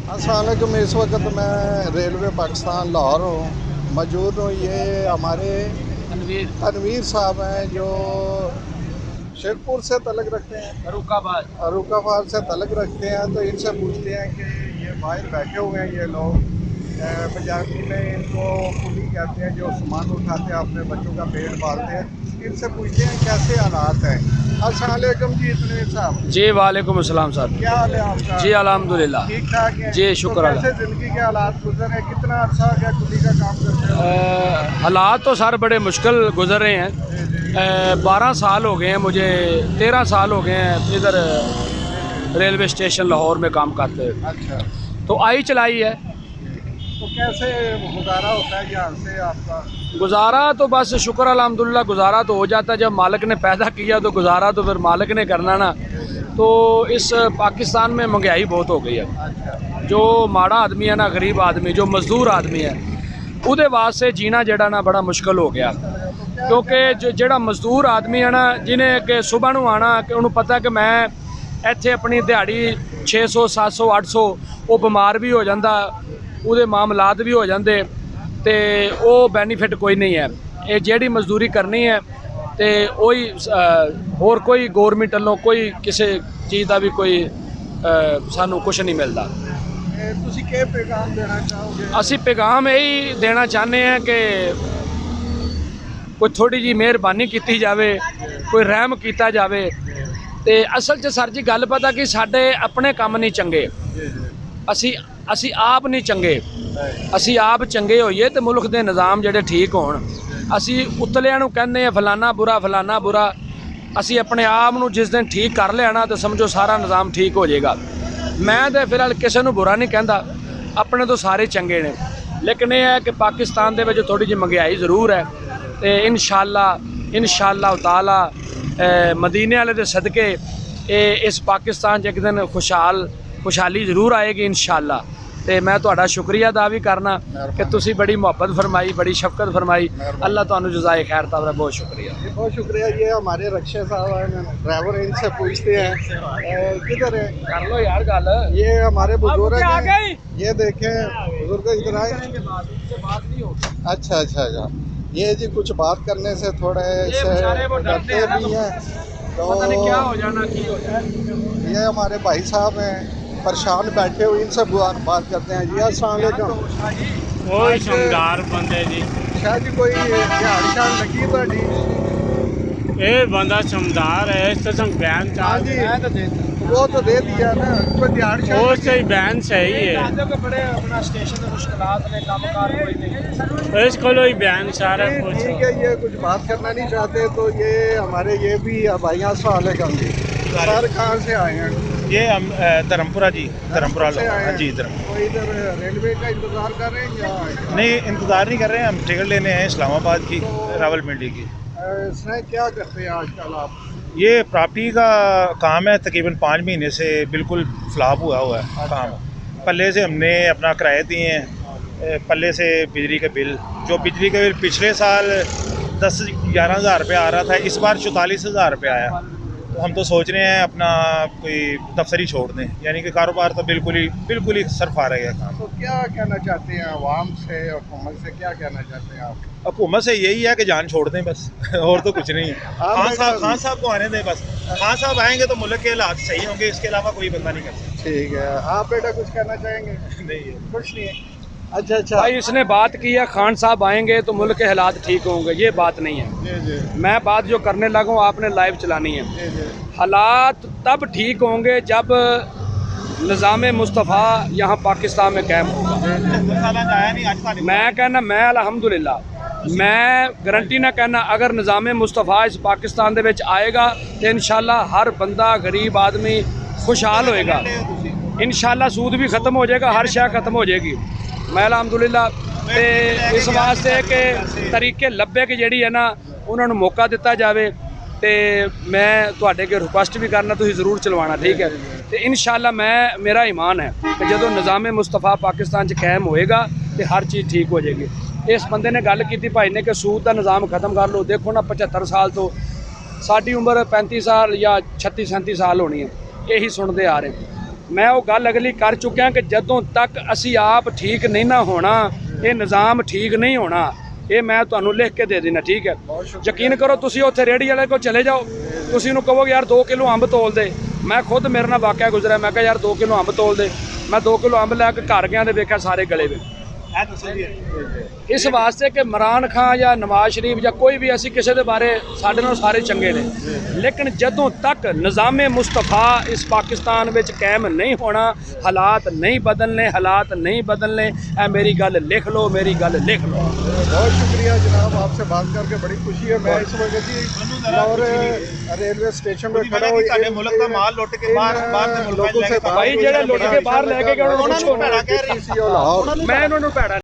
अस्सलाम वालेकुम। इस वक्त मैं रेलवे पाकिस्तान लाहौर हूँ, मौजूद हूँ। ये हमारे तनवीर साहब हैं जो शेरपुर से तलक रखते हैं, अरुकाबाद से तलक रखते हैं। तो इनसे पूछते हैं कि ये बाहर बैठे हुए हैं ये लोग, पंजाबी में इनको कुली कहते हैं, जो सामान उठाते हैं, अपने बच्चों का पेट पालते हैं। इनसे पूछते हैं कैसे हालात हैं। अस्सलाम वालेकुम जी तनवीर साहब। जी वालेकुम अस्सलाम साहब। क्या हाल है आपका? जी अल्हम्दुलिल्लाह ठीक ठाक है जी, शुक्र तो अल्लाह। कैसे ज़िंदगी के हालात गुजर रहे हैं? कितना अर्सा हो गया कुली का काम करते हो? हालात तो सर बड़े मुश्किल गुजर रहे हैं। 12 साल हो गए हैं मुझे, 13 साल हो गए हैं इधर रेलवे स्टेशन लाहौर में काम करते हुए। अच्छा, तो आई चलाई है। तो कैसे गुजारा होता है यहाँ से आपका? गुजारा तो बस शुक्र अल्हम्दुलिल्लाह, गुजारा तो हो जाता है। जब मालिक ने पैदा किया तो गुजारा तो फिर मालिक ने करना ना। तो इस पाकिस्तान में महंगाई बहुत हो गई है। अच्छा, जो माड़ा आदमी है ना, गरीब आदमी, जो मजदूर आदमी है, ਉਹਦੇ वास्ते जीना जेड़ा ना बड़ा मुश्किल हो गया। क्योंकि ਜਿਹੜਾ मजदूर आदमी है ना, जिन्हें कि सुबह ਨੂੰ आना कि ਉਹਨੂੰ पता कि मैं ਇੱਥੇ अपनी ਦਿਹਾੜੀ 600 700 800, ਉਹ ਬਿਮਾਰ ਵੀ ਹੋ ਜਾਂਦਾ, ਉਹਦੇ ਮਾਮਲਾਤ ਵੀ ਹੋ ਜਾਂਦੇ, ਤੇ ਉਹ ਬੈਨੀਫਿਟ ਕੋਈ ਨਹੀਂ ਹੈ। ਇਹ ਜਿਹੜੀ ਮਜ਼ਦੂਰੀ ਕਰਨੀ ਹੈ ਤੇ ਉਹੀ ਹੋਰ ਕੋਈ ਗੌਰਮੈਂਟ ਵੱਲੋਂ ਕੋਈ ਕਿਸੇ ਚੀਜ਼ ਦਾ ਵੀ ਕੋਈ ਸਾਨੂੰ ਕੁਝ ਨਹੀਂ ਮਿਲਦਾ। ਤੁਸੀਂ ਕੀ ਪੈਗਾਮ ਦੇਣਾ ਚਾਹੋਗੇ? ਅਸੀਂ ਪੈਗਾਮ ਇਹੀ ਦੇਣਾ ਚਾਹੁੰਦੇ ਹਾਂ ਕਿ ਕੋਈ ਥੋੜੀ ਜੀ ਮਿਹਰਬਾਨੀ ਕੀਤੀ ਜਾਵੇ, ਕੋਈ ਰਹਿਮ ਕੀਤਾ ਜਾਵੇ। ਤੇ ਅਸਲ 'ਚ ਸਰ ਜੀ ਗੱਲ ਪਤਾ ਕਿ ਸਾਡੇ ਆਪਣੇ ਕੰਮ ਨਹੀਂ ਚੰਗੇ, ਅਸੀਂ ਆਪ ਨਹੀਂ ਚੰਗੇ। ਅਸੀਂ ਆਪ ਚੰਗੇ ਹੋਈਏ ਤੇ ਮੁਲਕ ਦੇ ਨਿਜ਼ਾਮ ਜਿਹੜੇ ਠੀਕ ਹੋਣ। ਅਸੀਂ ਉਤਲਿਆਂ ਨੂੰ ਕਹਿੰਦੇ ਆ ਫਲਾਨਾ ਬੁਰਾ ਫਲਾਨਾ ਬੁਰਾ। ਅਸੀਂ ਆਪਣੇ ਆਪ ਨੂੰ ਜਿਸ ਦਿਨ ਠੀਕ ਕਰ ਲਿਆ ਨਾ, ਤੇ ਸਮਝੋ ਸਾਰਾ ਨਿਜ਼ਾਮ ਠੀਕ ਹੋ ਜਾਏਗਾ। ਮੈਂ ਤਾਂ ਫਿਲਹਾਲ ਕਿਸੇ ਨੂੰ ਬੁਰਾ ਨਹੀਂ ਕਹਿੰਦਾ, ਆਪਣੇ ਤੋਂ ਸਾਰੇ ਚੰਗੇ ਨੇ। ਲੇਕਿਨ ਇਹ ਹੈ ਕਿ ਪਾਕਿਸਤਾਨ ਦੇ ਵਿੱਚ ਥੋੜੀ ਜਿਹੀ ਮਹਿੰਗਾਈ ਜ਼ਰੂਰ ਹੈ, ਤੇ ਇਨਸ਼ਾਅੱਲਾ ਤਾਲਾ ਮਦੀਨੇ ਵਾਲੇ ਦੇ ਸਦਕੇ ਇਹ ਇਸ ਪਾਕਿਸਤਾਨ 'ਚ ਇੱਕ ਦਿਨ खुशहाली ਜ਼ਰੂਰ ਆਏਗੀ ਇਨਸ਼ਾਅੱਲਾ। ਤੇ ਮੈਂ ਤੁਹਾਡਾ ਸ਼ੁਕਰੀਆ ਅਦਾ ਵੀ ਕਰਨਾ ਕਿ ਤੁਸੀਂ ਬੜੀ ਮੁਹੱਬਤ ਫਰਮਾਈ, बड़ी शफकत फरमाई। अल्लाह ਤੁਹਾਨੂੰ जज़ाए खैर ता बहुत शुक्रिया। बहुत शुक्रिया। ये हमारे रक्षा साहब हैं, ड्राइवर, इनसे पूछते हैं किधर है। कर लो यार गल। ये हमारे बुजुर्ग हैं, ये देखें बुजुर्ग इधर आए। अच्छा अच्छा अच्छा, ये जी कुछ बात करने से थोड़े से डरते भी हैं, तो पता नहीं क्या हो जाना की हो जाए। ये हमारे भाई साहब हैं, परेशान बैठे हुए, इनसे बात करते हैं। जी अस्सलाम वालेकुम। कोई समझदार बंदे जी, शायद जी कोई दिहाड़ी शान लगी ਤੁਹਾਡੀ? ये बंदा समझदार है, इस तरह बयान हाँ जी, वो तो दे दिया ना, कोई दिहाड़ी शान वो सही बयान सही है। बड़े अपना स्टेशन में मुश्किलात में कामकाज कोई नहीं। इसको ही बयान सारा कुछ। ठीक है, ये कुछ बात करना नहीं चाहते। तो ये हमारे ये भी भाई अस्सलाम वालेकुम जी, सर कहाँ से आए हैं? ये हम धर्मपुरा जी, धर्मपुरा से आए हैं? जी धर्मपुरा। तो इधर रेलवे का इंतजार कर रहे हैं या? नहीं, इंतज़ार नहीं कर रहे हैं, हम टिकट लेने हैं इस्लामाबाद की, रावलपिंडी की। इसमें क्या करते हैं आजकल आप? ये प्रॉपर्टी का काम है, तकरीबन 5 महीने से बिल्कुल फ्लॉप हुआ है काम। पल्ले से हमने अपना किराए दिए हैं, पल्ले से बिजली का बिल, जो बिजली का बिल पिछले साल 10-11 हज़ार रुपये आ रहा था, इस बार 44 हज़ार रुपये आया। तो हम तो सोच रहे हैं अपना कोई दफ्तरी छोड़ दें, यानी कि कारोबार तो बिल्कुल ही सरफ आ रहा है काम। तो क्या कहना चाहते हैं आवाम से, हुकूमत से क्या कहना चाहते हैं आप? हुकूमत से यही है कि जान छोड़ दें बस, और तो कुछ नहीं है। खान साहब को आने दें बस। खान साहब आएंगे तो मुल्क के हालात सही होंगे, इसके अलावा कोई बंदा नहीं कर सकता। ठीक है, आप बेटा कुछ कहना चाहेंगे? नहीं है, कुछ नहीं है। अच्छा अच्छा भाई इसने बात की है खान साहब आएंगे तो मुल्क के हालात ठीक होंगे, ये बात नहीं है। जी जी मैं बात जो करने लगा हूँ आपने लाइव चलानी है। जी जी हालात तब ठीक होंगे जब निज़ाम मुस्तफ़ा यहाँ पाकिस्तान में कायम होगा। मैं कहना, मैं अल्हम्दुलिल्लाह मैं गारंटी ना कहना, अगर निज़ाम मुस्तफ़ा इस पाकिस्तान दे विच आएगा तो इंशाअल्लाह हर बंदा गरीब आदमी खुशहाल होएगा। इंशाअल्लाह सूद भी ख़त्म हो जाएगा, हर शय ख़त्म हो जाएगी। मैं अल्हम्दुलिल्लाह ते इस वास्ते कि तरीके लब्बे कि जिहड़ी है ना उन्होंने मौका दिता जाए। तो मैं तुहाडे अगे रिक्वेस्ट भी करना, तुसीं ज़रूर चलवाना, ठीक है। तो इंशाअल्लाह मेरा ईमान है कि जो निज़ाम मुस्तफ़ा पाकिस्तान कायम होएगा तो हर चीज़ ठीक हो जाएगी। इस बंदे ने गल की भाई ने कि सूद का निज़ाम ख़त्म कर लो। देखो ना 75 साल तो साड़ी उम्र 35 साल या 36-37 साल होनी है, यही सुनते आ रहे। ਮੈਂ ਉਹ ਗੱਲ ਅਗਲੀ ਕਰ ਚੁੱਕਿਆ ਕਿ ਜਦੋਂ ਤੱਕ ਅਸੀਂ ਆਪ ਠੀਕ ਨਹੀਂ ਨਾ ਹੋਣਾ ਇਹ ਨਿਜ਼ਾਮ ਠੀਕ ਨਹੀਂ ਹੋਣਾ। ਇਹ ਮੈਂ ਤੁਹਾਨੂੰ ਲਿਖ ਕੇ ਦੇ ਦੇਣਾ, ਠੀਕ ਹੈ। ਯਕੀਨ ਕਰੋ, ਤੁਸੀਂ ਉੱਥੇ ਰੇਹੜੀ ਵਾਲੇ ਕੋਲ ਚਲੇ ਜਾਓ, ਤੁਸੀਂ ਉਹਨੂੰ ਕਹੋਗੇ ਯਾਰ 2 ਕਿਲੋ ਅੰਬ ਤੋਲ ਦੇ। ਮੈਂ ਖੁਦ ਮੇਰੇ ਨਾਲ ਵਾਕਿਆ ਗੁਜ਼ਰਿਆ, ਮੈਂ ਕਿਹਾ ਯਾਰ 2 ਕਿਲੋ ਅੰਬ ਤੋਲ ਦੇ। ਮੈਂ 2 ਕਿਲੋ ਅੰਬ ਲੈ ਕੇ ਘਰ ਗਿਆ ਤੇ ਵੇਖਿਆ ਸਾਰੇ ਗਲੇ ਵੇ। ਇਸ ਵਾਸਤੇ ਕਿ ਇਮਰਾਨ ਖਾਨ ਜਾਂ ਨਵਾਜ਼ ਸ਼ਰੀਫ ਜਾਂ ਕੋਈ ਵੀ, ਅਸੀਂ ਕਿਸੇ ਦੇ ਬਾਰੇ, ਸਾਡੇ ਨਾਲ ਸਾਰੇ ਚੰਗੇ ਨੇ, ਲੇਕਿਨ ਜਦੋਂ ਤੱਕ ਨਿਜ਼ਾਮੇ ਮੁਸਤਫਾ ਇਸ ਪਾਕਿਸਤਾਨ ਵਿੱਚ ਕਾਇਮ ਨਹੀਂ ਹੋਣਾ, ਹਾਲਾਤ ਨਹੀਂ ਬਦਲਨੇ, ਹਾਲਾਤ नहीं बदलने। मेरी गल लिख लो, मेरी गल लिख लो। बहुत शुक्रिया जनाब, आपसे बात करके बड़ी खुशी है। मैं इस वक्त जी लाहौर रेलवे स्टेशन पर खड़ा हूं। मुल्क का माल लुट के बाहर लोगों से भाई जेड़े लुट के बाहर लेके गए उन्होंने लाहौर मैं उन्होंने